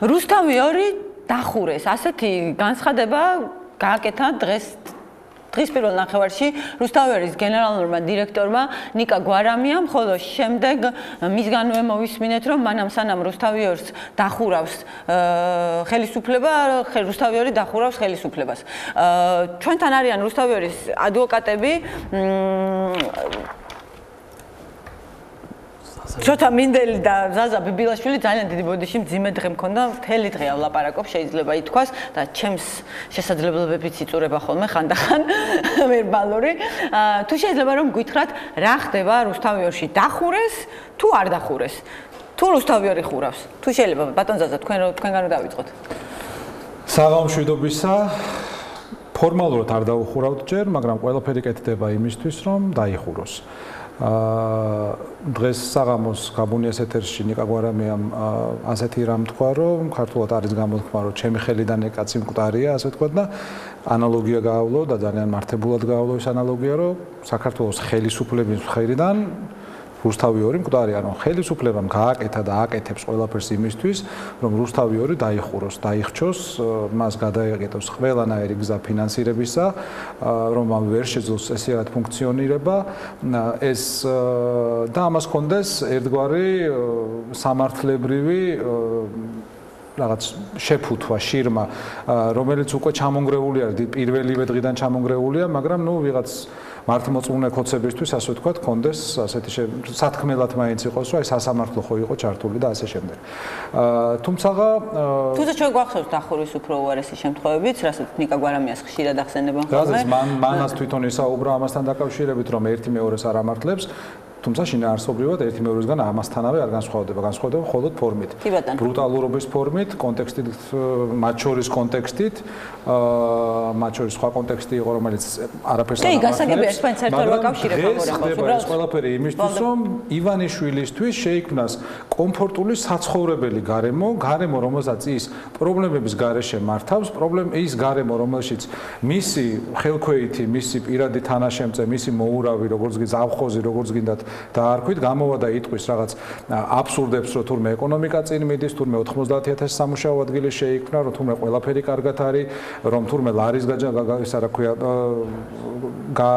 რუსთავი 2 დახურეს. ასეთი განცხადება გააკეთა დღის პირველ ნახევარში რუსთავის გენერალურმა დირექტორმა ნიკა გვარამიამ, ხოლო შემდეგ მისგანვე მოვისმინეთ, რომ მანამ სანამ რუსთავი 2-ს დახურავს ხელისუფლება, რუსთავი 2 დახურავს ხელისუფლებას. ჩვენთან არიან რუსთავი 2-ის ადვოკატები, შოთა მინდელი და ზაზა ბიბილაშვილი ძალიან დიდი ბოდიში მძიმე დღე მქონდა, მთელი დღე ვლაპარაკობ, შეიძლება ითქვას და ჩემს შესაძლებლობებიც იწურება ხოლმე ხანდახან ვერბალური. თუ შეიძლება რომ გითხრათ, რა ხდება რუსთავი 2-ში დახურეს თუ არ დახურეს? თუ რუსთავი 2 ხურავს? თუ შეიძლება ბატონ ზაზა თქვენგან რომ დავიწყოთ. საღამშვიდობისა. ფორმალურად არ დაუხურავთ ჯერ, მაგრამ ყველაფერი კეთდება იმისთვის, რომ დაიხუროს. დღეს საღამოს გაბუნიას ეთერში ნიკა გვარამიამ ასეთი რამ თქვა, რომ ქართულად არის გამოთქმა, რომ ჩემი ხელიდან კაცი მკვდარია, ასე თქვა და ანალოგია გაავლო და ძალიან მართებულად გაავლო ეს ანალოგია, რომ საქართველოს ხელისუფლების მხრიდან რუსთავი 2 მკვდარი, ანუ ხელისუფლებამ გააკეთა და აკეთებს ყველაფერს იმისთვის, რომ რუსთავი 2 დაიხუროს, დაიხჩოს, მას გადაეკეთოს ყველანაირი გზა ფინანსირებისა, რომ ამ ვერ შეძლოს ესეად ფუნქციონირება, ეს და ამას კონდეს ერთგვარი სამართლებრივი რაღაც შეფუთვა, შირმა, რომელიც უკვე ჩამონგრეული არის, პირველივე დღიდან ჩამონგრეულია, მაგრამ ნუ ვიღაც მართლმოწმუნე ხოცებისთვის, ასე ვთქვათ, კონდეს ასეთი სათქმელად მაინც იყოს, რომ აი სასამართლო ხო იყო ჩართული და ასე შემდეგ. თუმცა თუმცა ჩვენ გვახსოვს დახურვის უფრო უარესი შემთხვევებიც, რასაც ნიკა გვარამიას ხშირად ახსენებენ ხოლმე. რაზეც მანაც თვითონ ისაუბრა ამასთან დაკავშირებით, რომ ერთი მეორეს არ ამართლებს. თუმცა შინაარსობრივად ერთი მეორესგან ამასთანავე არ განსხვავდება, განსხვავდება მხოლოდ ფორმით. ბრუტალურობის ფორმით, კონტექსტით, მათ შორის კონტექსტით, მათ შორის სხვა კონტექსტი იყო, რომელიც არაფერს არ ამართლებს. გასაგებია, თქვენ საერთოდ ვაკავშირებ ამორახავს. ეს ყველაფერი იმისთვის, რომ ივანიშვილისთვის შეიქმნას კომფორტული საცხოვრებელი გარემო, რომელსაც ის პრობლემების გარეშე მართავს, ის გარემო, რომელშიც მისი ხელქვეითი, მისი პირადი თანაშემწე, მისი მოურავი, როგორც კი ზავხოზი, როგორც გინდათ დაარქვით, გამოვა და იტყვის რაღაც აბსურდებს, რომ თურმე ეკონომიკა წინ მიდის, თურმე 90,000 სამუშაო ადგილი შეიქმნა, რომ თურმე ყველაფერი კარგად არის, რომ თურმე ლარის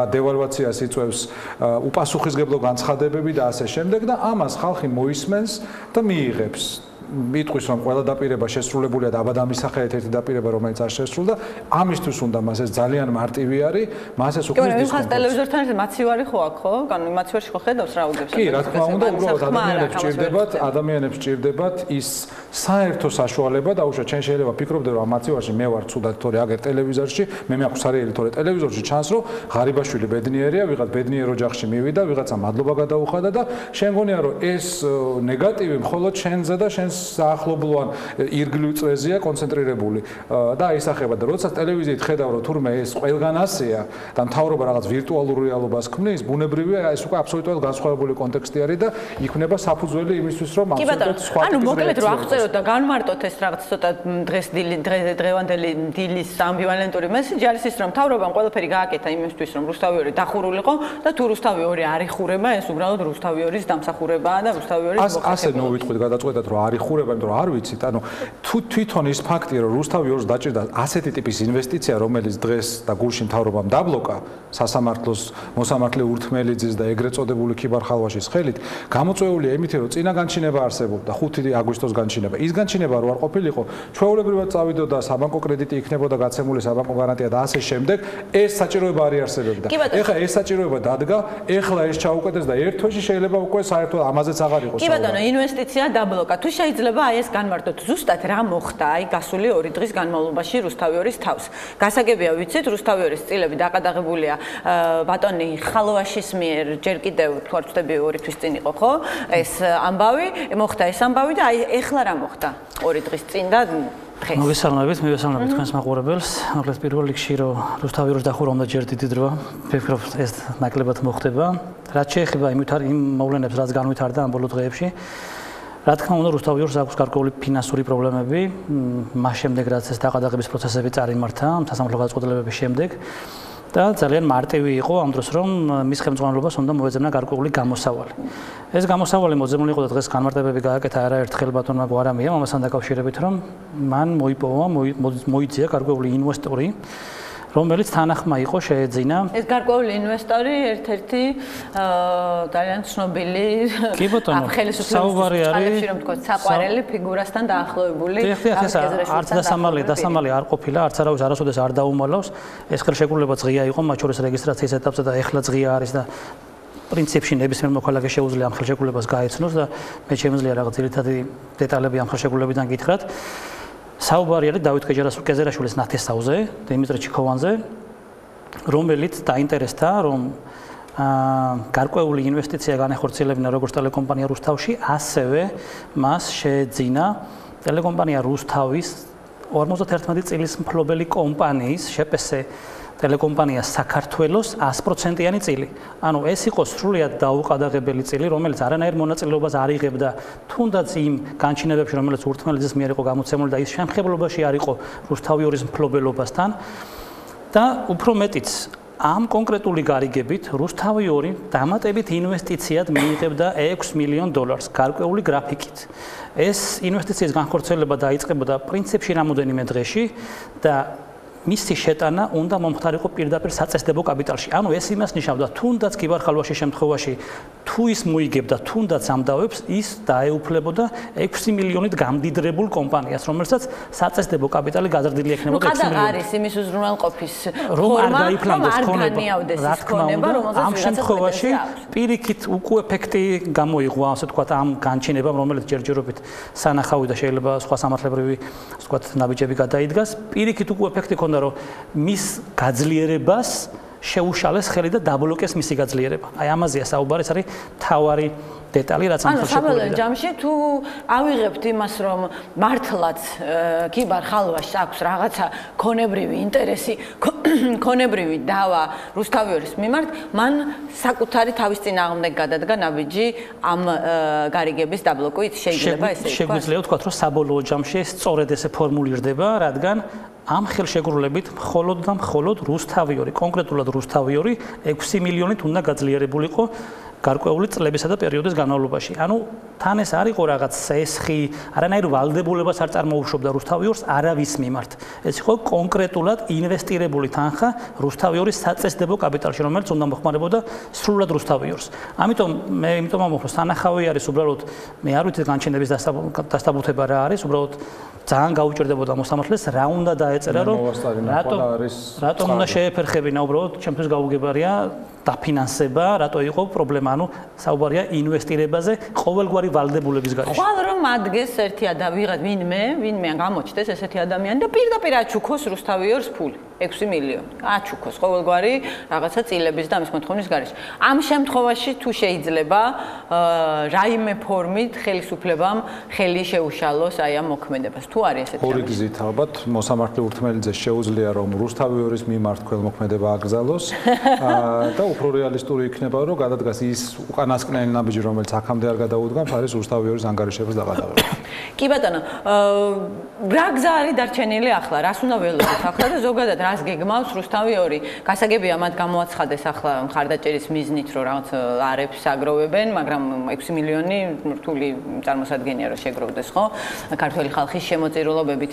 დევალვაციას იწვევს უპასუხისმგებლო განცხადებები და ასე შემდეგ და ამას ხალხი მოისმენს და მიიღებს. იტყვის, რომ ყველა დაპირება შესრულებულია და აბა დამისახეთ ერთი დაპირება, რომელიც არ შესრულდა, ამისთვის უნდა მას ეს ძალიან მარტივი არის, მას ეს უკვე ის ხას ტელევიზორთან ერთად მაცივარი ხო აქვს, ხო? ანუ მაცივარში ხო ხედავს რა უგებს? კი, რა თქმა უნდა, უბრალოდ ადამიანებს ჭირდებათ ის საერთო საშუალება და უშუალოდ ჩვენ შეიძლება ფიქრობდე, რომ მაცივარში მე ვარ ცუდად, თორე აგერ ტელევიზორში, მე მაქვს სარიელი, თორე ტელევიზორში ჩანს, რომ ღარიბაშვილი ბედნიერია, ვიღაც ბედნიერ ოჯახში მივიდა, ვიღაცა მადლობა გადაუხადა და შენ გონია, რომ ეს ნეგატივი მხოლოდ შენზე და შენს საახლობლოვან ირგლივ წვეზეა კონცენტრირებული და აისახება და როდესაც ტელევიზიით ხედავ რომ თურმე ეს ყველგან ასეა და მთავრობა რაღაც ვირტუალურ რეალობას ქმნის, ბუნებრივია ეს უკვე აბსოლუტურად განსხვავებული კონტექსტი არის და იქნება საფუძველი იმისთვის რომ აბსოლუტურად სხვა ანუ მოკლედ რომ აღწეროთ და განმარტოთ ეს რაღაც ცოტა დღევანდელი დილის ამბივალენტური მესიჯი არის ის რომ მთავრობამ ყველაფერი გააკეთა იმისთვის რომ რუსთავი 2 დახურულიყო და თუ რუსთავი 2 არ იხურება ეს უბრალოდ რუსთავი 2-ის დამსახურებაა და რუსთავი 2-ის მოხდება. ასე მოვიტყვით გადაწყვეტად რომ არ იხურება, იმიტომ რომ არ ვიცით, ანუ თვითონ ის ფაქტია, რომ რუსთავი 2-ს დაჭირდა ასეთი ტიპის ინვესტიცია, რომელიც დღეს და გულში მთავრობამ დაბლოკა სასამართლოს მოსამართლე ურთმელიძის და ეგრეთ წოდებული ქიბარ ხალვაშის ხელით, გამოწვეულია იმით, რომ წინა განჩინება არსებობდა 5 აგვისტოს განჩინება. ის განჩინება რო არ ყოფილიყო, ჩვეულებრივად წავიდოდა საბანკო კრედიტი იქნებოდა გაცემული საბანკო გარანტია და ასე შემდეგ, ეს საჭიროება არ არსებობდა. ეხლა ეს საჭიროება დადგა, ეხლა ეს ჩაუკეტეს და ერთ თვეში შეიძლება უკვე საერთოდ ამაზეც აღარ იყოს. კი ბატონო, ინვესტიცია დაბლოკა. თუ შეიძლება აი ეს განმარტოთ ზუსტად რა მოხდა აი გასული 2 დღის განმავლობაში რუსთავი 2-ის თავს. გასაგებია ვიცით, რუსთავი 2-ის წილები დაკადაღებულია ბატონი ხალვაშის მიერ ჯერ კიდევ თუ არ ვწდები 2 თვის წინ იყო, ხო? ეს ამბავი, მოხდა ეს ამბავი და აი ეხლა რა მოხდა 2 დღის წინ და დღეს. მოგესალმებით თქვენს მაყურებელს. მოკლედ პირველ რიგში რომ რუსთავი 2-ს დახურა უნდა ჯერ დიდი დრო. ვფიქრობ ეს ნაკლებად მოხდება. რაც შეეხება იმ მოვლენებს, რაც განვითარდა ამ ბოლო დღეებში. რა თქმა უნდა, რუსთავი 2-ს აქვს გარკვეული ფინანსური პრობლემები, მას შემდეგ რაც ეს დაკადაღების პროცესები წარიმართა, სასამართლო გადაწყვეტილებების შემდეგ. და ძალიან მარტივი იყო ამ დროს რომ მის ხელმძღვანელობას უნდა მოეძებნა გარკვეული გამოსავალი. ეს გამოსავალი მოძებნული იყო და დღეს განმარტებები გააკეთა არაერთხელ ბატონმა გვარამიამ ამასთან დაკავშირებით რომ მან მოიძია გარკვეული ინვესტორი რომელიც თანახმა იყო შეეძინა ეს გარკვეული ინვესტორი ერთ-ერთი ძალიან ცნობილი საუბარი არის რომ თქვა საყვარელი ფიგურასთან დაახლოებული არც დასამალი არ ყოფილა არც არავის არასოდეს არ დაუმალავს ეს ხელშეკრულება ღია იყო მათ შორის რეგისტრაციის ეტაპზე და ეხლა ღია არის და პრინციპში ნებისმიერ მოქალაქეს შეუძლია ამ ხელშეკრულებას გაეცნოს და მე შემიძლია რაღაც ძირითადი დეტალები ამ ხელშეკრულებიდან გითხრათ საუბარი არის დავით კეჟერაშვილის ნათესავზე, დიმიტრი ჩიქოვანზე, რომელიც დაინტერესდა, რომ გარკვეული ინვესტიცია განეხორციელებინა როგორც ტელეკომპანია რუსთავში, ასევე მას შეეძინა ტელეკომპანია რუსთავის 51 წლის მფლობელი კომპანიის შპს ტელეკომპანია საქართველოს 100%-იანი წილი. ანუ ეს იყო სრულიად დაუყადაღებელი წილი, რომელიც არანაირ მონაწილეობას არ იღებდა თუნდაც იმ განჩინებებში, რომელიც ურთმელეთის მიერ იყო გამოცემული და ის შემხებლობაში არ იყო რუსთავი 2-ის მფლობელობასთან. და უფრო მეტიც ამ კონკრეტული გარიგებით რუსთავი 2 დამატებით ინვესტიციად მიიღებდა $6 მილიონ გარკვეული გრაფიკით. ეს ინვესტიციის განხორციელება დაიწყებოდა პრინციპში რამოდენიმე დღეში და მისი შეტანა უნდა მომხდარიყო პირდაპირ საწესდებო კაპიტალში. ანუ ეს იმას ნიშნავდა, თუნდაც კიბარხალვაშის შემთხვევაში თუ ის მოიგებდა თუნდაც ამ დავებს, ის დაეუფლებოდა 6 მილიონით გამდიდრებულ კომპანიას, რომელსაც საწესდებო კაპიტალი გაზრდილი ექნებოდა 6 მილიონით. არის იმის უზრუნველყოფის რომ არ გაიფლამდეს ქონება, ამ შემთხვევაში პირიქით უკუ ეფექტი გამოიღო, ასე ვთქვათ, ამ განჩინებამ, რომელიც ჯერჯერობით სანახავი და შეიძლება სხვა სამართლებრივი, ასე ვთქვათ, ნაბიჯები გადაიდგას, პირიქით უკუ ეფექტი ქონდა რომ მის გაძლიერებას შეუშალეს ხელი და დაბლოკეს მისი გაძლიერება. აი ამაზეა საუბარი, ეს არის თავარი დეტალი, რაც ამ ხელშეკრულებიდან. ანუ საბოლოო ჯამში თუ ავიღებთ იმას, რომ მართლაც კიბარხალვაშს აქვს რაღაცა ქონებრივი ინტერესი, ქონებრივი დავა რუსთავი 2-ის მიმართ, მან საკუთარი თავის წინააღმდეგ გადადგა ნაბიჯი ამ გარიგების დაბლოკით. შეიძლება ესე ითქვას. შეგვიძლია ვთქვათ, რომ საბოლოო ჯამში ეს სწორედ ესე ფორმულირდება, რადგან ამ ხელშეკრულებით მხოლოდ და მხოლოდ რუსთავი 2, კონკრეტულად რუსთავი 2 6 მილიონით უნდა გაძლიერებულიყო გარკვეული წლებისა და პერიოდის განმავლობაში. ანუ თან ეს არ იყო რაღაც სესხი, არანაირ ვალდებულებას არ წარმოუშვებდა რუსთავი 2-ს არავის მიმართ. ეს იყო კონკრეტულად ინვესტირებული თანხა რუსთავი 2-ის საწესდებო კაპიტალში, რომელიც უნდა მოხმარებოდა სრულად რუსთავი 2-ს. ამიტომ მე ამბობ, სანახავი არის უბრალოდ მე არ ვიცი განჩინების დასაბუთება რა არის, უბრალოდ ძალიან გაუჭირდებოდა მოსამართლეს, რა უნდა დაეწერა, რომ რატომ უნდა შეეფერხებინა უბრალოდ ჩემთვის გაუგებარია დაფინანსება, რატო იყო პრობლემა, ანუ საუბარია ინვესტირებაზე ყოველგვარი ვალდებულების გარეშე. ხვალ რომ ადგეს ერთი ვიღად ვინმე გამოჩნდეს ესეთი ადამიანი და პირდაპირ აჩუქოს რუსთავი 2-ს ფული 6 მილიონი. აჩუქოს ყოველგვარი რაღაცა წილების და ამის მოთხოვნის გარეშე. ამ შემთხვევაში თუ შეიძლება რაიმე ფორმით ხელისუფლებამ ხელი შეუშალოს აი ამ მოქმედებას. თუ არის ესეთი ორი გზით ალბათ მოსამართლე ურთმელიძეს შეუძლია რომ რუსთავი 2-ის მიმართ ქველმოქმედება აკრძალოს და უფრო რეალისტური იქნება რომ გადადგას ის უკანასკნელი ნაბიჯი რომელიც აქამდე არ გადაუდგამს არის რუსთავი 2-ის ანგარიშების დაბადება. კი ბატონო, რა გზა არის დარჩენილი ახლა? რას უნდა ველოდოთ ახლა და ზოგადად რას გეგმავს რუსთავი 2? გასაგებია მათ გამოაცხადეს ახლა მხარდაჭერის მიზნით რომ რაღაც არებს აგროვებენ, მაგრამ 6 მილიონი რთული წარმოსადგენია რომ შეგროვდეს, ხო? ქართველი ხალხის შემოწირულობებით.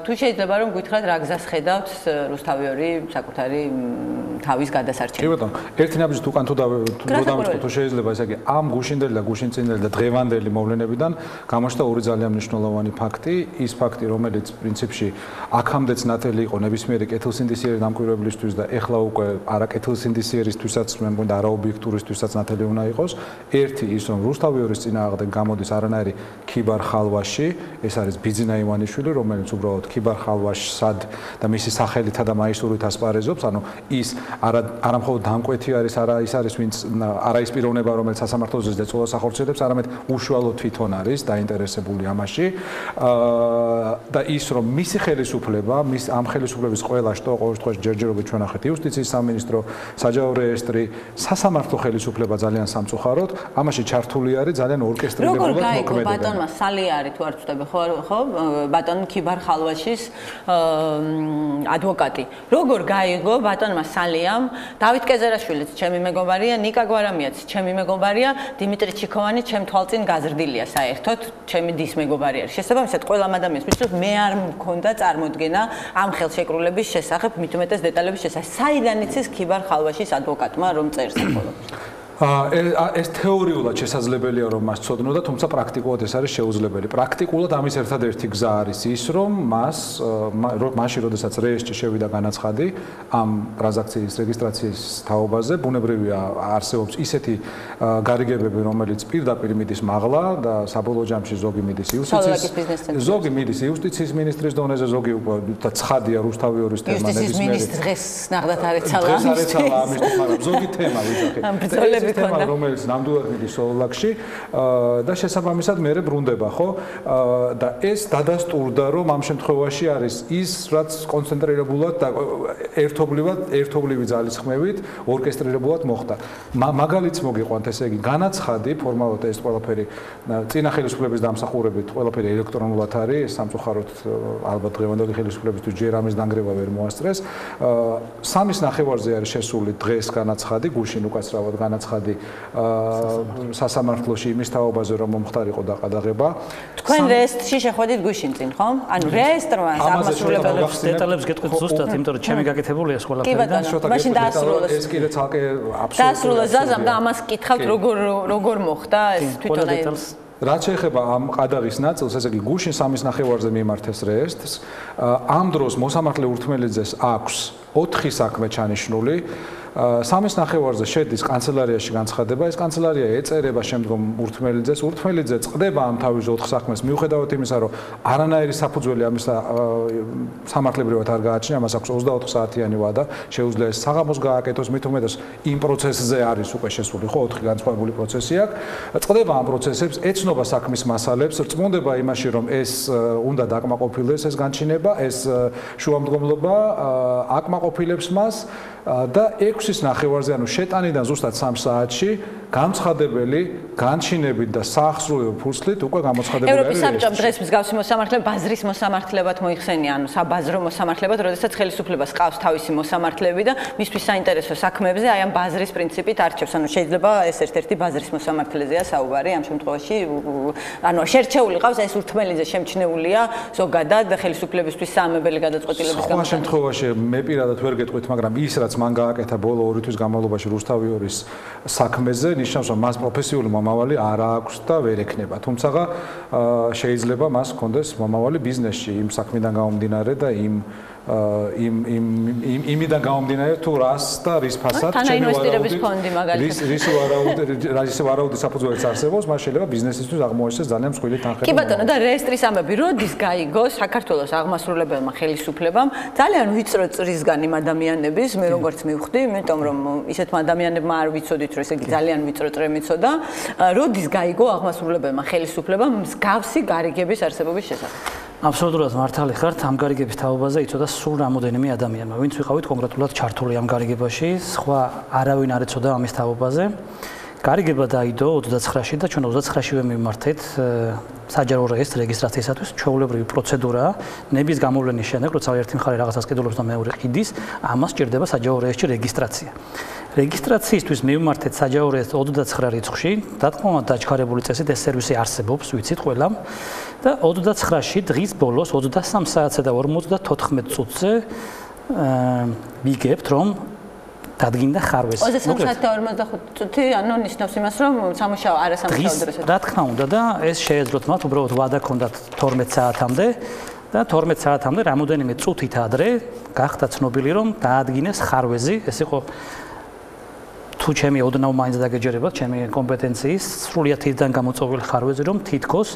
თუ შეიძლება რომ გითხრათ რა გზას ხედავთ რუსთავი 2 საკუთარი თავის გადასარჩენად? კი ბატონო, ერთი ნაბიჯით უკან თუ დავიწყოთ, თუ შეიძლება ესე იგი ამ გუშინდელი და გუშინწინდელი და დღევანდელი მოვლენებიდან გამოჩნდა ორი ძალიან მნიშვნელოვანი ფაქტი, ის ფაქტი, რომელიც პრინციპში აქამდეც ნათელი იყო ნებისმიერი კეთილსინდისიერი დამკვირვებლისთვის და ეხლა უკვე არა კეთილსინდისიერისთვისაც, მე მგონი არა ობიექტურისთვისაც ნათელი უნდა იყოს. ერთი ის რომ რუსთავი 2-ის წინააღმდეგ გამოდის არანაირი ქიბარხალვაში, ეს არის ბიძინა ივანიშვილი, რომელიც უბრალოდ ქიბარხალვაშსად და მისი სახელითა და მაისურით ასპარეზობს, ანუ ის არა მხოლოდ დამკვეთი არის, არა ის არის, ვინც არა ის პიროვნება, რომელიც სასამართლოზე ზეწოლას ახორციელებს, არამედ უშუალოდ თვითონ არის დაინტერესებული ამაში. და ის რომ მისი ხელისუფლება, ამ ხელისუფლების ხელისუფლების ყველა შტო ყოველ შემთხვევაში ჯერჯერობით ჩვენ ახეთ იუსტიციის სამინისტრო, საჯარო რეესტრი, სასამართლო ხელისუფლება ძალიან სამწუხაროდ, ამაში ჩართული არის ძალიან ორკესტრირებულად მოქმედება. როგორ გაიგო ბატონმა სალიარი თუ არ ვწდები ხო ბატონ ქიბარ ხალვაშის ადვოკატი. როგორ გაიგო ბატონმა სალიამ დავით კეზერაშვილიც ჩემი მეგობარია, ნიკა გვარამიაც ჩემი მეგობარია, დიმიტრი ჩიქოვანი ჩემ თვალწინ გაზრდილია საერთოდ, ჩემი დის მეგობარი არის. შესაბამისად ყველა ადამიანს მისთვის მე არ მქონდა წარმოდგენა ამ ხელშეკრულების შესახებ, მით უმეტეს დეტალების შესახებ. საიდან იცის ქიბარ ხალვაშის ადვოკატმა რომ წერს ხოლმე? ეს თეორიულად შესაძლებელია რომ მას ცოდნოდა, თუმცა პრაქტიკულად ეს არის შეუძლებელი. პრაქტიკულად ამის ერთადერთი გზა არის ის, რომ მაშინ, როდესაც რეესტრში შევიდა განაცხადი ამ ტრანზაქციის რეგისტრაციის თაობაზე, ბუნებრივია არსებობს ისეთი გარიგებები, რომელიც პირდაპირ მიდის მაღლა და საბოლოო ჯამში ზოგი მიდის იუსტიციის მინისტრის დონეზე, ზოგი უკვე ცხადია რუსთავიორის თემა ნებისმიერი. იუსტიციის მინისტრის დღეს ნახდათ არეცალა ამისთვის, მაგრამ ზოგი თემა ვიძახი. თემა რომელიც ნამდვილად მიდის სოლოლაკში და შესაბამისად მე ბრუნდება ხო და ეს დადასტურდა რომ ამ შემთხვევაში არის ის რაც კონცენტრირებულად და ერთობლივი ძალისხმევით ორკესტრირებულად მოხდა. მაგალითს მოგიყვანთ ესე იგი განაცხადი ფორმალურად ეს ყველაფერი წინა ხელისუფლების დამსახურებით ყველაფერი ელექტრონულად არის სამწუხაროდ ალბათ დღევანდელი ხელისუფლებისთვის ჯერ ამის დანგრევა ვერ მოასწრეს. 3-ის ნახევარზე არის შესული დღეს განაცხადი გუშინ უკაცრავად განაცხადი სასამართლოში იმის თაობაზე რომ მომხდარიყო დაყადაღება. თქვენ რეესტრში შეხვედით გუშინ წინ, ხო? ანუ რეესტრმა აღმასრულებელებს დეტალებს გეტყვით ზუსტად, იმიტომ რომ ჩემი გაკეთებულია ეს ყველაფერი. კი ბატონო, მაშინ დაასრულოს. ეს კიდე ცალკე აბსოლუტურად დაასრულოს ზაზამ და ამას კითხავთ როგორ მოხდა ეს თვითონ აი რაც შეეხება ამ ყადაღის ნაწილს, ესე იგი გუშინ 3-ის ნახევარზე მიმართეს რეესტრს. ამ დროს მოსამართლე ურთმელიძეს აქვს 4 საქმე ჩანიშნული. 3-ის ნახევარზე შედის კანცელარიაში განცხადება, ეს კანცელარია ეწერება შემდგომ ურთმელიძეს. ურთმელიძე წდება ამ თავის 4 საქმეს, მიუხედავად იმისა, რომ არანაირი საფუძველი ამის სამართლებრივად არ გააჩნია, მას აქვს 24 საათიანი ვადა, შეუძლია ეს საღამოს გააკეთოს, მით უმეტეს იმ პროცესზე არის უკვე შესული, ხო, 4 განსხვავებული პროცესი აქვს. წდება ამ პროცესებს, ეცნობა საქმის მასალებს, რწმუნდება იმაში, რომ ეს უნდა დაკმაყოფილდეს ეს განჩინება, ეს შუამდგომლობა აკმაყოფილებს მას და 6-ის ნახევარზე, ანუ შეტანიდან ზუსტად 3 საათში განცხადებელი განჩინებით და საახსრუებო ფურცლით უკვე გამოცხადებული არის. ევროპის საბჭომ დღეს მსგავსი მოსამართლე ბაზრის მოსამართლებად მოიხსენია, ანუ საბაზრო მოსამართლებად, როდესაც ხელისუფლებას ყავს თავისი მოსამართლეები და მისთვის საინტერესო საქმეებზე აი ამ ბაზრის პრინციპით არჩევს. ანუ შეიძლება ეს ერთ-ერთი ბაზრის მოსამართლეზეა საუბარი ამ შემთხვევაში. ანუ შერჩეული ყავს ეს ურთმელიძე შემჩნეულია ზოგადად ხელისუფლებისთვის საამებელი გადაწყვეტილების გამო. სხვა შემთხვევაში მე პირადად ვერ გეტყვით, მაგრამ ის რაც მან გააკეთა ბოლო 2 თვის განმავლობაში რუსთავიორის საქმეზე, ნიშნავს რომ მას პროფესიული მომავალი არ აქვს და ვერ ექნება. თუმცა შეიძლება მას ჰქონდეს მომავალი ბიზნესში იმ საქმიდან გამომდინარე და იმიდან გამომდინარე თუ რას და რის ფასად თანაინვესტირების ფონდი მაგალითად რისი ვარაუდი საფუძველიც არსებობს, მას შეიძლება ბიზნესისთვის აღმოეჩინოს ძალიან მსხვილი თანხები. კი ბატონო, და რეესტრის ამბები როდის გაიგო საქართველოს აღმასრულებელმა ხელისუფლებამ ძალიან ვიწრო წრისგან იმ ადამიანების, მე როგორც მივხვდი, იმიტომ რომ ისეთმა ადამიანებმა არ ვიცოდით, რომ ესე იგი ძალიან ვიწრო წრე მიცოდა, როდის გაიგო აღმასრულებელმა ხელისუფლებამ მსგავსი გარიგების არსებობის შესახებ? აბსოლუტურად მართალი ხართ, ამ გარიგების თაობაზე იცოდა სულ რამოდენიმე ადამიანმა, ვინც ვიყავით კონკრეტულად ჩართული ამ გარიგებაში, სხვა არავინ არ იცოდა ამის თაობაზე. გარიგება დაიდო 29-ში და ჩვენ 29-შივე მიმართეთ საჯარო რეესტრ რეგისტრაციისათვის ჩვეულებრივი პროცედურაა. ნების გამოვლენის შემდეგ, როცა ერთი მხარე რაღაცას კიდულობს და მეორე ყიდის, ამას სჭირდება საჯარო რეესტრში რეგისტრაცია. რეგისტრაციისთვის მიმართეთ საჯარო რეესტრ 29 რიცხვში, დათმობრივად დაჩქარებული წესით ეს სერვისი არსებობს, ვიცით ყველამ. და 29-ში დღის ბოლოს 23 საათზე და 54 წუთზე ვიგებთ, რომ დადგინდა ხარვეზი. 23 საათი და 45 წუთი, ანუ ნიშნავს იმას, რომ სამუშაო არასამუშაო დროსაც. რა თქმა უნდა და ეს შეეძლოთ მათ უბრალოდ ვადა ქონდათ 12 საათამდე და 12 საათამდე რამოდენიმე წუთით ადრე გახდა ცნობილი, რომ დაადგინეს ხარვეზი. ეს იყო თუ ჩემი ოდნავ მაინც დაგეჯერებათ ჩემი კომპეტენციის სრულიად თითიდან გამოწვეული ხარვეზი, რომ თითქოს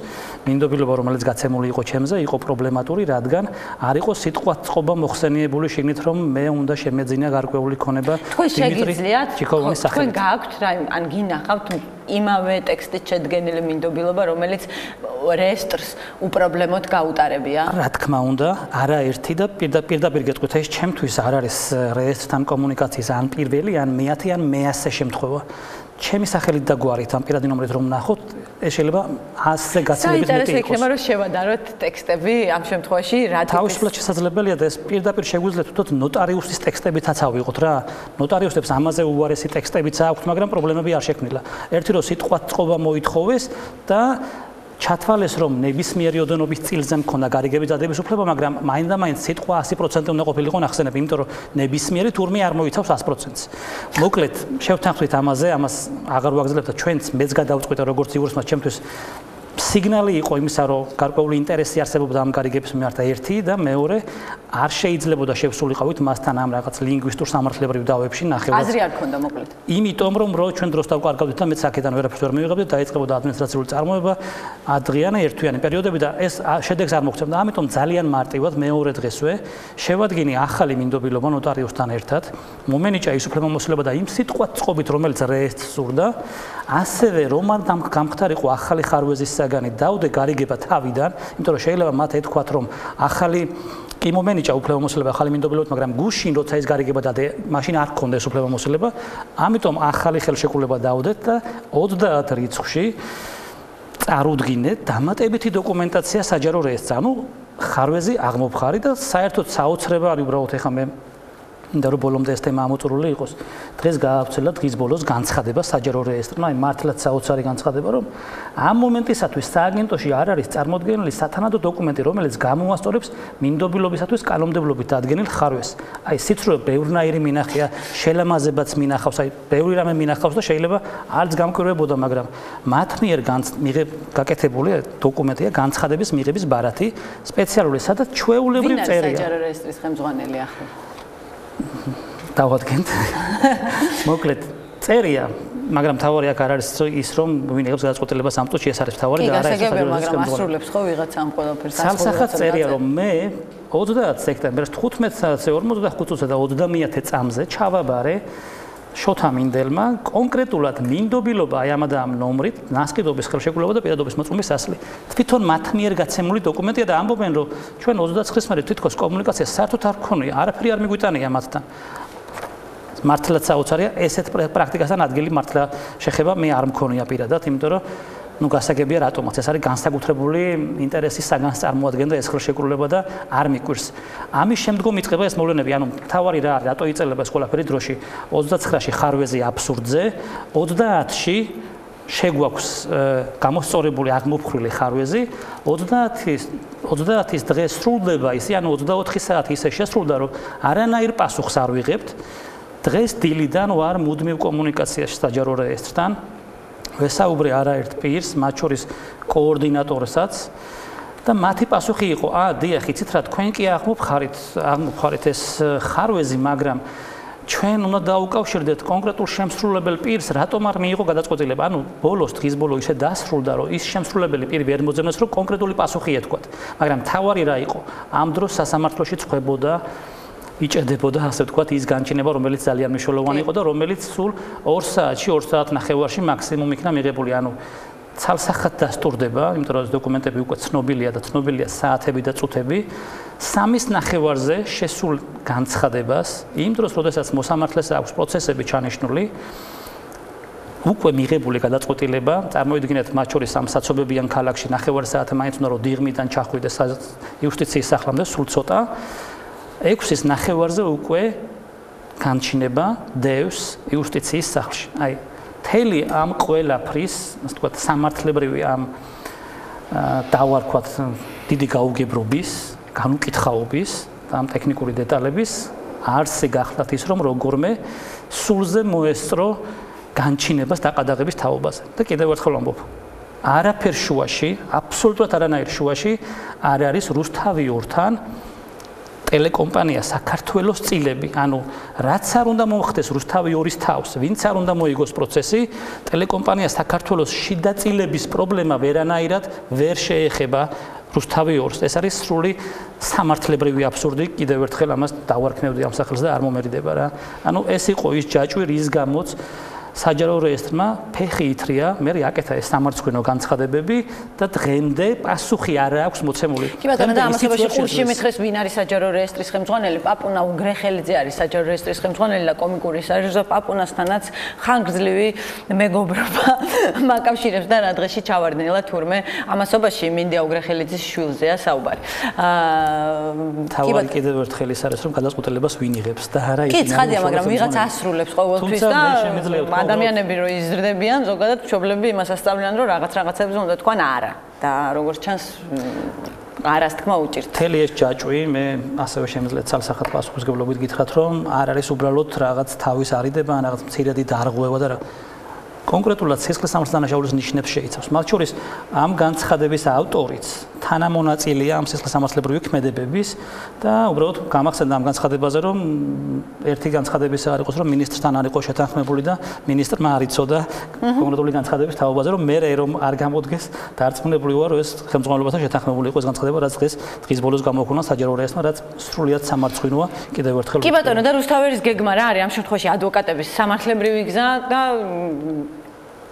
მინდობილობა რომელიც გაცემული იყო ჩემზე იყო პრობლემატური, რადგან არ იყო სიტყვა წყობა მოხსენიებული შიგნით, რომ მე უნდა შემეძინა გარკვეული ქონება თქვენ შეგიძლიათ ჩიქოვანის სახელით. თქვენ გააქვთ რა ან გინახავთ იმავე ტექსტით შედგენილი მინდობილობა, რომელიც რეესტრს უპრობლემოდ გაუტარებია? რა თქმა უნდა, არაერთი და პირდაპირ გეტყვით, ეს ჩემთვის არ არის რეესტრთან კომუნიკაციის ან პირველი, ან მეათე, ან მეასე შემთხვევა. ჩემი სახელით და გვარით ამ პირადი ნომრით რომ ნახოთ, ეს შეიძლება 100-ზე გაცილებით მეტი იყოს. საინტერესო იქნება რომ შევადაროთ ტექსტები ამ შემთხვევაში რა ტიპის თავისუფლად შესაძლებელია და ეს პირდაპირ შეგვიძლია თვითონ ნოტარიუსის ტექსტებითაც ავიღოთ რა. ნოტარიუსებს ამაზე უარესი ტექსტებიც აქვთ, მაგრამ პრობლემები არ შექმნილა. ერთი რომ სიტყვა წყობა მოითხოვეს და ჩათვალეს რომ ნებისმიერი ოდენობის წილზე მქონდა გარიგების დადების უფლება, მაგრამ მაინდა-მაინც სიტყვა 100% უნდა ყოფილიყო ნახსენები, იმიტომ რომ ნებისმიერი თურმე არ მოიცავს 100%-ს. მოკლედ, შევთანხმდით ამაზე, ამას აღარ ვაგრძელებთ და ჩვენც მეც გადავწყვიტე როგორც იურისმა, ჩემთვის სიგნალი იყო იმისა, რომ გარკვეული ინტერესი არსებობდა ამ გარიგების მიმართ ერთი და მეორე არ შეიძლებოდა შევსულიყავით მასთან ამ რაღაც ლინგვისტურ სამართლებრივ დავებში ნახევარს. აზრი არ ქონდა მოკლედ. იმიტომ რომ ჩვენ დროს დავკარგავდით და მეც აქედან ვერაფერს ვერ მივიღებდით, დაიწყებოდა ადმინისტრაციული წარმოება, ადრიანი ერთვიანი პერიოდები და ეს შედეგს არ მოგვცემდა. ამიტომ ძალიან მარტივად მეორე დღესვე შევადგინე ახალი მინდობილობა ნოტარიუსთან ერთად, მომენიჭა ის უფლებამოსილება და იმ სიტყვათ წყობით, რომელიც რეესტრს სურდა, ასევე რომ არ გამختارიყო ახალი ხარვეზის საგანი დავდე გარიგება თავიდან, იმიტომ რომ შეიძლება მათ ეთქვათ რომ ახალი კი მომენიჭა უფლებამოსილება ახალი მინდობილობით, მაგრამ გუშინ როცა ის გარიგება დადე, მაშინ არ გქონდა ეს უფლებამოსილება, ამიტომ ახალი ხელშეკრულება დავდეთ და 30 რიცხვში წარუდგინეთ დამატებითი დოკუმენტაცია საჯარო რეესტრს, ანუ ხარვეზი აღმოფხარი და საერთოდ საოცრება არის უბრალოდ ეხა მე მინდა რომ ბოლომდე ეს თემა ამოწურული იყოს. დღეს გაავრცელა დღის ბოლოს განცხადება საჯარო რეესტრმა, აი მართლაც საოცარი განცხადება, რომ ამ მომენტისათვის სააგენტოში არ არის წარმოდგენილი სათანადო დოკუმენტი, რომელიც გამოასწორებს მინდობილობისათვის კანონმდებლობით დადგენილ ხარვეზს. აი სიცრუე ბევრნაირი მინახია, შელამაზებაც მინახავს, აი ბევრი რამე მინახავს და შეიძლება არც გამკვირვებოდა, მაგრამ მათ მიერ გაკეთებული დოკუმენტია განცხადების მიღების ბარათი, სპეციალური, სადაც ჩვეულებრივ წერია. ვინ არის საჯარო რეესტრის ხელმძღვანელი ახლა? დავადგენთ. მოკლედ წერია, მაგრამ თავარი აქ არ არის ის რომ ვინ იღებს გადაწყვეტილებას ამ წუთში ეს არის თავარი და არა ეს გასაგებია, მაგრამ ასრულებს ხო ვიღაცა ამ ყველაფერს? სალსახად წერია რომ მე 30 სექტემბერს 15 საათზე 45 წუთსა და 30 წამზე ჩავაბარე შოთა მინდელმა კონკრეტულად მინდობილობა აი ამ და ამ ნომრით, ნასყიდობის ხელშეკრულება და პირადობის მოწმობის ასლი. თვითონ მათ მიერ გაცემული დოკუმენტია და ამბობენ რომ ჩვენ 29-ის მერე თვითონ კომუნიკაცია საერთოდ არ გქონია, არაფერი არ მიგვიტანია მათთან. მართლაც საოცარია, ესეთ პრაქტიკასთან ადგილი მართლა შეხება მე არ მქონია პირადად, იმიტომ რომ გასაგებია რატომაც ეს არის განსაკუთრებული ინტერესის საგანს წარმოადგენდა ეს ხელშეკრულება და არ მიკვირს. ამის შემდგომ იწყება ეს მოვლენები, ანუ თავარი რა არის, რატო იწყება ეს ყველაფერი დროში 29-ში ხარვეზი აბსურდზე, 30-ში შეგვაქვს გამოსწორებული აღმოფხრილი ხარვეზი, 30-ის დღეს სრულდება ისე, ანუ 24 საათი ისე შესრულდა, რომ არანაირ პასუხს არ ვიღებთ. დღეს დილიდან ვარ მუდმივ კომუნიკაციაში საჯარო რეესტრთან. ვესაუბრე არაერთ პირს, მათ შორის კოორდინატორსაც და მათი პასუხი იყო: დიახ, იცით რა, თქვენ კი აღმოფხარით ეს ხარვეზი, მაგრამ ჩვენ უნდა დაუკავშირდეთ კონკრეტულ შემსრულებელ პირს, რატომ არ მიიღო გადაწყვეტილება. ანუ ბოლოს დღის ბოლო ისე დასრულდა, რომ ის შემსრულებელი პირი ვერ მოძებნეს, რომ კონკრეტული პასუხი ეთქვათ. მაგრამ თავარი რა იყო? ამ დროს სასამართლოში წვებოდა იჭედებოდა, ასე ვთქვათ, ის განჩინება, რომელიც ძალიან მნიშვნელოვანი იყო და რომელიც სულ 2 საათში, 2 საათნახევარში მაქსიმუმ იქნა მიღებული. ანუ ცალსახად დასტურდება, იმიტომ რომ ეს დოკუმენტები უკვე ცნობილია და ცნობილია საათები და წუთები. 3-ის ნახევარზე შესულ განცხადებას, იმ დროს, როდესაც მოსამართლეს აქვს პროცესები ჩანიშნული, უკვე მიღებული გადაწყვეტილება, წარმოიდგინეთ, მათ შორის ამ საცობებიან ქალაქში ნახევარ საათი მაინც უნდა რომ დიღმიდან ჩახვიდეს იუსტიციის სახლამდე, სულ ცოტა. 6-ის ნახევარზე უკვე განჩინება დევს იუსტიციის სახლში. აი, მთელი ამ ყველაფრის, ასე ვთქვათ, სამართლებრივი ამ დავარქვათ დიდი გაუგებრობის, განუკითხაობის და ამ ტექნიკური დეტალების არსი გახლავთ ის, რომ როგორმე სულზე მოესწრო განჩინებას დაყადაღების თაობაზე. და კიდევ ერთხელ ვამბობ, არაფერ შუაში, აბსოლუტურად არანაირ შუაში არ არის რუსთავი 2-თან ტელეკომპანია საქართველოს წილები, ანუ რაც არ უნდა მოხდეს რუსთავი 2-ის თავს, ვინც არ უნდა მოიგოს პროცესი, ტელეკომპანია საქართველოს შიდა წილების პრობლემა ვერანაირად ვერ შეეხება რუსთავი 2-ს. ეს არის სრული სამართლებრივი აბსურდი, კიდევ ერთხელ ამას დავარქმევდი ამ სახელს და არ მომერიდება რა. ანუ ეს იყო ის ჯაჭვი, რის გამოც საჯარო რეესტრმა ფეხი ითრია, მე აკეთა ეს სამარცხვინო განცხადებები და დღემდე პასუხი არ აქვს მოცემული. კი ბატონო, და ამასობაში ყურში მითხრეს ვინ არის საჯარო რეესტრის ხელმძღვანელი? პაპუნა უგრეხელიძე არის საჯარო რეესტრის ხელმძღვანელი და კომიკური საერთო პაპუნასთანაც ხანგრძლივი მეგობრობა მაკავშირებს და რა დღეში ჩავარდნილა თურმე ამასობაში მინდია უგრეხელიძის შვილზეა საუბარი. თავი კიდევ ერთხელ ის არის რომ გადაწყვეტილებას ვინ იღებს და არა ის. კი, ცხადია, მაგრამ ვიღაც ასრულებს ყოველთვის და ადამიანები რო იზრდებიან, ზოგადად მშობლები იმას ასწავლიან, რომ რაღაცებზე უნდა თქვან არა და როგორც ჩანს არას თქმა უჭირთ. მთელი ეს ჯაჭვი მე ასევე შემიძლია ცალსახად პასუხისმგებლობით გითხრათ, რომ არ არის უბრალოდ რაღაც თავის არიდება, ან რაღაც მცირედი დარღვევა და რა. კონკრეტულად სისხლის სამართლის დანაშაულის ნიშნებს შეიცავს. მათ შორის ამ განცხადების ავტორიც თანამონაწილეა ამ სისხლის სამართლებრივი ქმედებების და უბრალოდ გამახსენდა ამ განცხადებაზე, რომ ერთი განცხადებისა არ იყოს, რომ მინისტრთან არ იყო შეთანხმებული და მინისტრმა არ იცოდა კონკრეტული განცხადების თაობაზე, რომ მე რომ არ გამოდგეს დარწმუნებული ვარ, რომ ეს ხელმძღვანელობასთან შეთანხმებული იყო ეს განცხადება, რაც დღის ბოლოს გამოქვეყნა საჯარო რეესტრმა, რაც სრულიად სამარცხვინოა კიდევ ერთხელ. კი ბატონო, და რუსთაველის გეგმა რა არის ამ შემთხვევაში ადვოკატების სამართლებრივი გზა და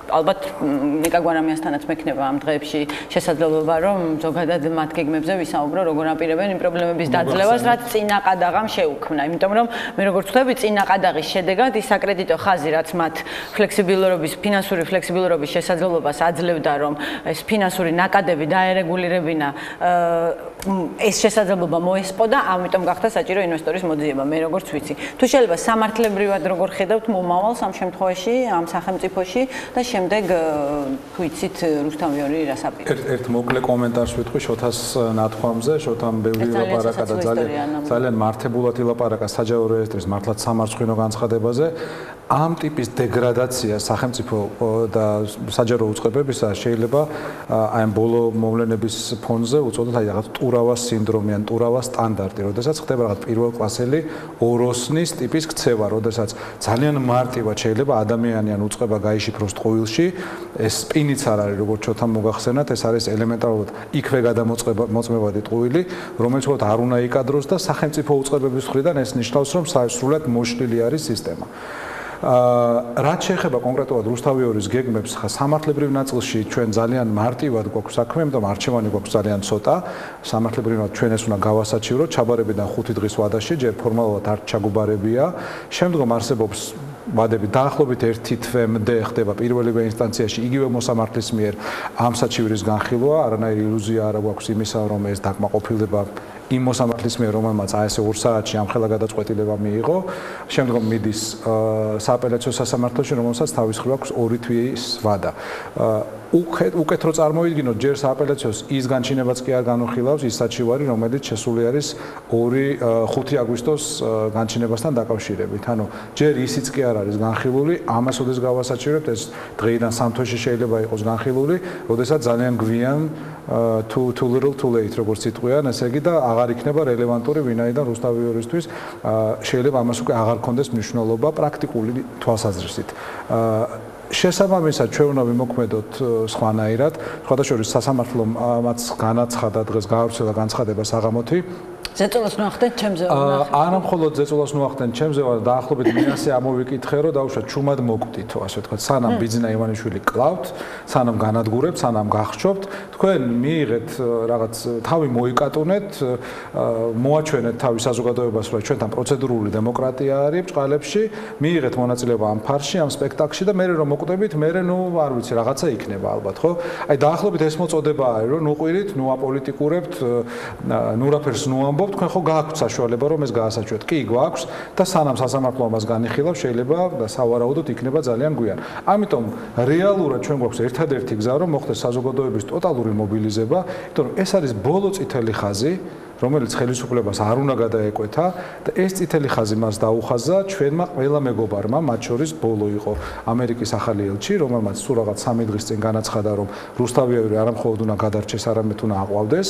ალბათ ნიკა გვარამიასთანაც მექნება ამ დღეებში შესაძლებლობა, რომ ზოგადად მათ გეგმებზე ვისაუბრო, როგორ აპირებენ იმ პრობლემების დაძლევას, რაც წინაყადაღამ შეუქმნა. იმიტომ რომ მე როგორც ვხვდები, წინაყადაღის შედეგად ის აკრედიტო ხაზი, რაც მათ ფინანსური ფლექსიბილურობის შესაძლებლობას აძლევდა, რომ ეს ფინანსური ნაკადები დაერეგულირებინა, ეს შესაძლებლობა მოესპოდა, ამიტომ გახდა საჭირო ინვესტორის მოძიება. მე როგორც ვიცი. თუ შეიძლება სამართლებრივად როგორ ხედავთ მომავალს ამ შემთხვევაში, ამ სახელმწიფოში და შემდეგ თუ იცით რუსთავ ვიორი რას აპირებს. ერთ მოკლე კომენტარს ვიტყვი შოთას ნათქვამზე, შოთამ ბევრი ლაპარაკა და ძალიან მართებულად ილაპარაკა საჯარო რეესტრის მართლაც სამარცხვინო განცხადებაზე. ამ ტიპის დეგრადაცია სახელმწიფო და საჯარო უწყებებისა შეიძლება აი ამ ბოლო მოვლენების ფონზე უწოდოთ აი რაღაც ტურავას სინდრომი ან ტურავას სტანდარტი, როდესაც ხდება რაღაც პირველკლასელი ოროსნის ტიპის ქცევა, როდესაც ძალიან მარტივად შეიძლება ადამიანი ან უწყება გაიშიფროს ტყუილში, ეს სპინიც არ არის, როგორც ჩოთამ მოგახსენათ, ეს არის ელემენტარულად იქვე გადამოწმებადი ტყუილი, რომელიც უბრალოდ არ უნდა იკადროს და სახელმწიფო უწყებების მხრიდან ეს ნიშნავს, რომ სრულად მოშლილი არის სისტემა. რაც შეეხება კონკრეტულად რუსთავ ვიორის გეგმებს, სამართლებრივ ნაწილში ჩვენ ძალიან მარტივად გვაქვს საქმე, იმიტომ რომ არჩევანი გვაქვს ძალიან ცოტა. სამართლებრივად ჩვენ ეს უნდა გავასაჩივროთ, ჩაბარებიდან 5 დღის ვადაში, ჯერ ფორმალურად არ ჩაგუბარებია. შემდგომ არსებობს ვადები დაახლოებით 1 თვემდე ხდება პირველივე ინსტანციაში იგივე მოსამართლის მიერ ამ საჩივრის განხილვა, არანაირი ილუზია არ გვაქვს იმისა, რომ ეს დაკმაყოფილდება იმ მოსამართლის მიერ, რომელმაც აი ესე 2 საათში ამხელა გადაწყვეტილება მიიღო, შემდგომ მიდის სააპელაციო სასამართლოში, რომელსაც თავის მხრივ აქვს 2 თვის ვადა. უკეთრო წარმოვიდგინოთ, ჯერ სააპელაციოს ის განჩინებაც კი არ განუხილავს ის საჩივარი, რომელიც შესული არის 5 აგვისტოს განჩინებასთან დაკავშირებით. ანუ ჯერ ისიც კი არ არის განხილული, ამას ოდესმე გავასაჩივრებთ, ეს დღეიდან 3 თვეში შეიძლება იყოს განხილული, როდესაც ძალიან გვიან too little too late როგორც იტყვიან, ესე იგი და აღარ იქნება რელევანტური ვინაიდან რუსთავ ვიორისთვის შეიძლება ამას უკვე აღარ კონდეს მნიშვნელობა პრაქტიკული თვალსაზრისით. შესაბამისად ჩვენ უნდა ვიმოქმედოთ სხვანაირად, სხვადასხვა სასამართლომ ამაც განაცხადა დღეს გაავრცელა განცხადება საღამოთი. ზეწოლას ნახდეთ ჩემზე ვნახეთ. არა მხოლოდ ზეწოლას ნახდეთ ჩემზე, მაგრამ დაახლოებით მე ასე ამოვიკითხე, რომ დაუშვათ ჩუმად მოგდითო, ასე ვთქვათ, სანამ ბიძინა ივანიშვილი კლავთ, სანამ განადგურებთ, სანამ გახშობთ, თქვენ მიიღეთ რაღაც თავი მოიკატუნეთ, მოაჩვენეთ თავის საზოგადოებას, რომ ჩვენთან პროცედურული დემოკრატია არის ბჭყალებში, მიიღეთ მონაწილეობა ამ ფარში, ამ სპექტაკლში და მე რომ მოკვდებით, მე ნუ არ ვიცი, რაღაცა იქნება ალბათ, ხო? აი დაახლოებით ეს მოწოდება არის, რომ ნუ ყვირით, ნუ აპოლიტიკურებთ, ნუ რაფერს ნუ ამბობთ, თქვენ ხო გააქვთ საშუალება რომ ეს გაასაჩვევთ? კი, გვაქვს და სანამ სასამართლო ამას განიხილავს, შეიძლება და სავარაუდოდ იქნება ძალიან გვიან. ამიტომ რეალურად ჩვენ გვაქვს ერთადერთი გზა რომ მოხდეს საზოგადოების ტოტალური მობილიზება, იმიტომ რომ ეს არის ბოლო წითელი ხაზი, რომელიც ხელისუფლებას არ უნდა გადაეკვეთა და ეს წითელი ხაზი მას დაუხაზა ჩვენმა ყველა მეგობარმა, მათ შორის ბოლო იყო ამერიკის ახალი ელჩი, რომელმაც სულ რაღაც 3 დღის წინ განაცხადა, რომ რუსთავ ვიორი არა მხოლოდ უნდა გადარჩეს, არამედ უნდა აყვავდეს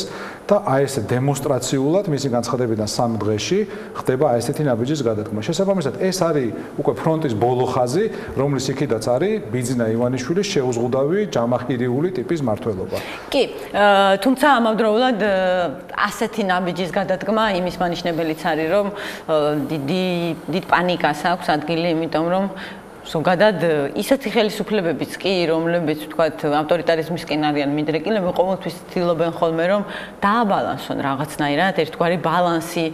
და აი ესე დემონსტრაციულად მისი განცხადებიდან 3 დღეში ხდება აი ესეთი ნაბიჯის გადადგმა. შესაბამისად, ეს არის უკვე ფრონტის ბოლო ხაზი, რომლის იქიდაც არის ბიძინა ივანიშვილის შეუზღუდავი ჯამახირიული ტიპის მმართველობა. კი, თუმცა ამავდროულად ასეთი ნაბიჯის გადადგმა იმის მანიშნებელიც არის, რომ დიდ პანიკას აქვს ადგილი, იმიტომ რომ ზოგადად ისეთი ხელისუფლებებიც კი, რომლებიც ვთქვათ ავტორიტარიზმისკენ არიან მიდრეკილები, ყოველთვის ცდილობენ ხოლმე რომ დააბალანსონ რაღაცნაირად, ერთგვარი ბალანსი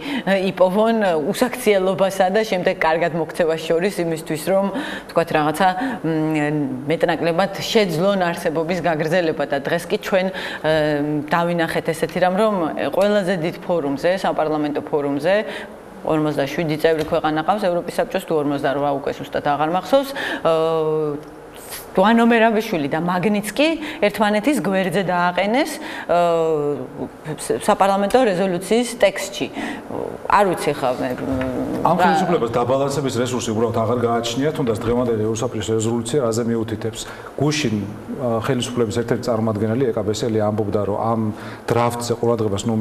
იპოვონ უსაქციელობასა და შემდეგ კარგად მოქცევას შორის იმისთვის რომ ვთქვათ რაღაცა მეტნაკლებად შეძლონ არსებობის გაგრძელება და დღეს კი ჩვენ დავინახეთ ესეთი რამ რომ ყველაზე დიდ ფორუმზე, საპარლამენტო ფორუმზე 47 წევრი ქვეყანა ყავს ევროპის საბჭოს თუ 48 უკვე ზუსტად აღარ მახსოვს ვანო მერაბიშვილი და მაგნიცკი ერთმანეთის გვერდზე დააყენეს საპარლამენტო რეზოლუციის ტექსტში. არ ვიცი ხა ამ ხელისუფლებას დაბალანსების რესურსი უბრალოდ აღარ გააჩნია, თუნდაც დღევანდელი ევროსაბჭოს რეზოლუცია რაზე მიუთითებს. გუშინ ხელისუფლების ერთ-ერთი წარმომადგენელი ეკაბესელი ამბობდა, რომ ამ დრაფტზე ყურადღებას ნუ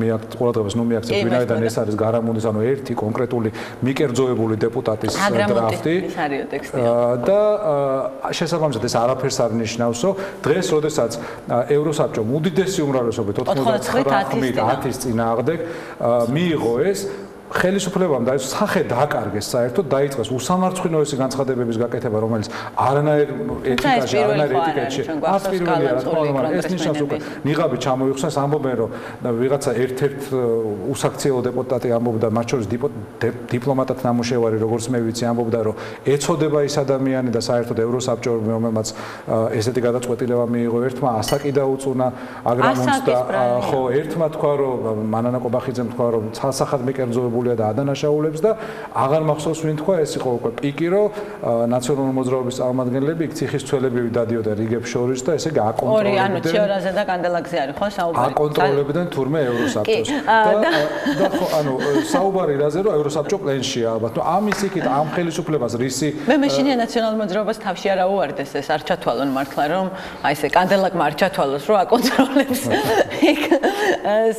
მიაქცევს, ვინაიდან ეს არის გარამონდის, ანუ ერთი კონკრეტული მიკერძოებული დეპუტატის დრაფტი. და შესაბამისად ეს არაფერს არ ნიშნავსო. დღეს, როდესაც ევროსაბჭომ უდიდესი უმრავლესობით 99-10-ის წინააღმდეგ მიიღო ეს ხელისუფლებამ და სახე დააკარგეს საერთოდ დაიწყეს უსამარცხინო ესი განცხადებების გაკეთება რომელიც არანაირ ეთიკაში არანაირ ეტიკეტში არც პირველი არა თქმა უნდა ეს ნიშნავს უკვე ნიღაბი ჩამოიხსნეს ამბობენ რომ ვიღაცა ერთ-ერთ უსაქციელო დეპუტატი ამბობდა მათ შორის დიპლომატად ნამუშევარი როგორც მე ვიცი ამბობდა რომ ეწოდება ის ადამიანი და საერთოდ ევროსაბჭო რომელმაც ესეთი გადაწყვეტილება მიიღო ერთმა ასაკი დაუწუნა აგრამონს და ხო ერთმა თქვა რომ მანანა კობახიძემ თქვა რომ ცალსახად მიკერძოებული და ადანაშაულებს და აღარ მახსოვს ვინ თქვა ეს იყო უკვე პიკი რომ ნაციონალური მოძრაობის წარმომადგენლები იქ ციხის ცველებივი დადიოდა რიგებს შორის და ესე გააკონტროლებდნენ. ორი ანუ ჩიორაზე და კანდელაკზე არის ხო საუბარი? აკონტროლებდნენ თურმე ევროსაბჭოს. და ხო ანუ საუბარი რაზე რომ ევროსაბჭო პლენშია ალბათ. ნუ ამის იქით ამ ხელისუფლებას რისი მე შინია ნაციონალურ მოძრაობას თავში არა უარდეს ეს არ ჩათვალონ მართლა რომ აი ესე კანდელაკმა არ ჩათვალოს რომ აკონტროლებს იქ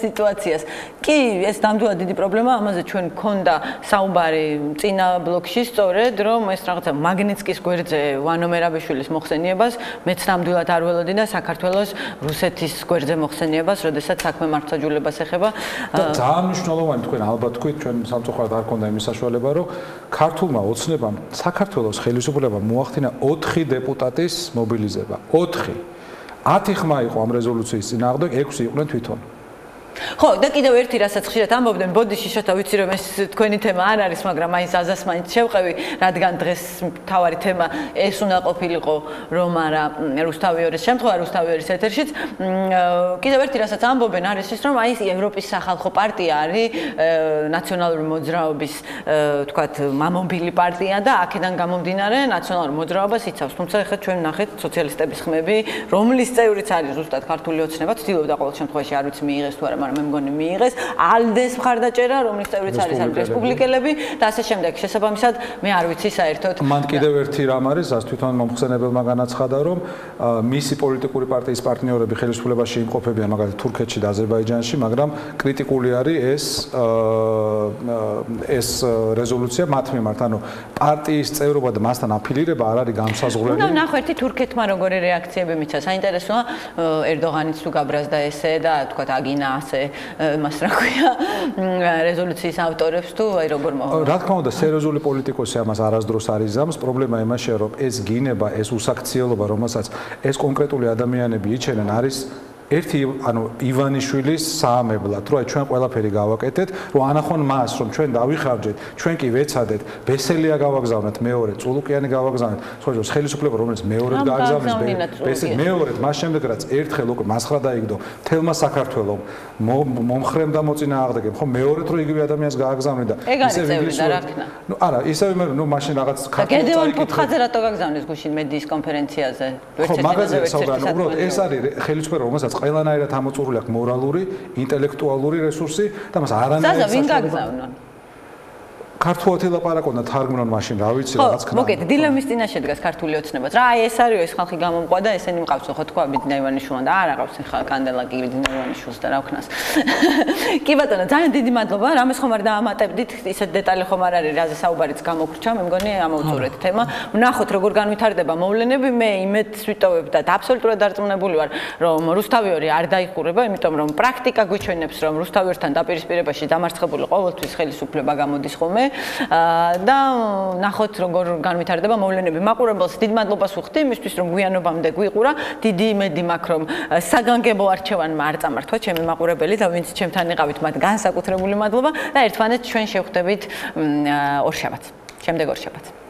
სიტუაციას. კი ეს ნამდვილად დიდი პრობლემაა ამაზე ჩვენ გქონდა საუბარი წინა ბლოკში სწორედ რომ ეს რაღაცა მაგნიცკის გვერდზე ვანო მერაბიშვილის მოხსენიებას მეც ნამდვილად არ ველოდი და საქართველოს რუსეთის გვერდზე მოხსენიებას, როდესაც საქმე მართლმსაჯულებას ეხება. ძალიან მნიშვნელოვანი თქვენ ალბათ თქვით ჩვენ სამწუხაროდ არ ქონდა იმის საშუალება რომ ქართულმა ოცნებამ საქართველოს ხელისუფლებამ მოახდინა 4 დეპუტატის მობილიზება. 4. 10 ხმა იყო ამ რეზოლუციის წინააღმდეგ, 6 იყვნენ თვითონ. ხო და კიდევ ერთი რასაც ხშირად ამბობდნენ ბოდიში შოთა ვიცი რომ ეს თქვენი თემა არ არის მაგრამ აი აზას მაინც შევყევი რადგან დღეს თავარი თემა ეს უნდა ყოფილიყო რომ არა რუსთავიორის შემთხვევა რუსთავიორის ეთერშიც კიდევ ერთი რასაც ამბობენ არის ის რომ აი ევროპის სახალხო პარტია არის ნაციონალური მოძრაობის თქვათ მამობილი პარტია და აქედან გამომდინარე ნაციონალურ მოძრაობას იცავს თუმცა ეხლა ჩვენ ნახეთ სოციალისტების ხმები რომლის წევრიც არის ზუსტად ქართული ოცნება ცდილობდა ყოველ შემთხვევაში არ ვიცი მიიღეს თუ არა მაგრამ მე მგონი მიიღეს ალდეს მხარდაჭერა რომლის წევრიც არის რესპუბლიკელები და ასე შემდეგ შესაბამისად მე არ ვიცი საერთოდ მან კიდევ ერთი რამ არის ას თვითონ მომხსენებელმა განაცხადა რომ მისი პოლიტიკური პარტიის პარტნიორები ხელისუფლებაში იმყოფებიან მაგალითად თურქეთში და აზერბაიჯანში მაგრამ კრიტიკული არის ეს რეზოლუცია მათ მიმართ ანუ პარტიის წევრობა და მასთან აფილირება არ არის განსაზღვრელი და ნახვერთი თურქეთმა როგორი რეაქციები მიცა საინტერესოა ერდოღანიც თუ გაბრაზდა ესე და თქვა აგინა მას რა ქვია რეზოლუციის ავტორებს თუ აი როგორ მოხდა რა თქმა უნდა სერიოზული პოლიტიკოსი ამას არასდროს არ იზამს პრობლემა იმაშია რომ ეს გინება ეს უსაქციელობა რომელსაც ეს კონკრეტული ადამიანები იჩენენ არის ერთი ანუ ივანიშვილის საამებლად რომ აი ჩვენ ყველაფერი გავაკეთეთ რომ ანახონ მას რომ ჩვენ დავიხარჯეთ ჩვენ კი ვეცადეთ ბესელია გავაგზავნეთ მეორე წულუკიანი გავაგზავნეთ სხვა ხელისუფლება რომელიც მეორედ გააგზავნეს ბესელი მეორედ მას შემდეგ რაც ერთხელ უკვე მასხრა დაიგდო თელმა საქართველოს მომხრემ და მოწინააღმდეგემ ხო მეორედ რომ იგივე ადამიანს გააგზავნე და ისევ ინგლისურად ნუ არა ისევ მე ნუ მაშინ რაღაც გედევან ფუთხაძე რატო გაგზავნეს გუშინ მედიის კონფერენციაზე ხო მაგაზე საუბარი უბრალოდ ეს არის ხელისუფლება რომელსაც ყველანაირად ამოწურული აქვს მორალური, ინტელექტუალური რესურსი და მას არანაირად ზაზა ვინ გაგზავნა? ქართულად ელაპარაკონ და თარგმნონ მაშინ რა ვიცი რაღაც ქნა. მოგეთ დილემის წინაშე დგას ქართული ოცნებაც. რა აი ეს არის ეს ხალხი გამომყვა და ესენი მყავს ხო თქვა ბიძინა ივანიშვილთან და არა ყავს ხა კანდელაკი ბიძინა ივანიშვილს და რა ვქნას. კი ბატონო ძალიან დიდი მადლობა. რამეს ხომ არ დაამატებდით ისეთ დეტალი ხომ არ არის რაზე საუბარიც გამოგრჩა მე მგონი ამოვწურეთ თემა. ვნახოთ როგორ განვითარდება მოვლენები მე იმედს ვიტოვებ და აბსოლუტურად დარწმუნებული ვარ რომ რუსთავიორი არ დაიხურება იმიტომ რომ პრაქტიკა გვიჩვენებს რომ რუსთავიორთან დაპირისპირებაში დამარცხებული ყოველთვის ხელისუფლება გამოდის ხოლმე და ნახოთ როგორ განვითარდება მოვლენები. მაყურებელს დიდ მადლობას ვუხდი იმისთვის რომ გვიანობამდე გვიყურა. დიდი იმედი მაქვს რომ საგანგებო არჩევანმა არ წამართვა ჩემი მაყურებელი და ვინც ჩემთან იყავით მათ განსაკუთრებული მადლობა და ერთმანეთს ჩვენ შევხვდებით ორშაბათს. შემდეგ ორშაბათს.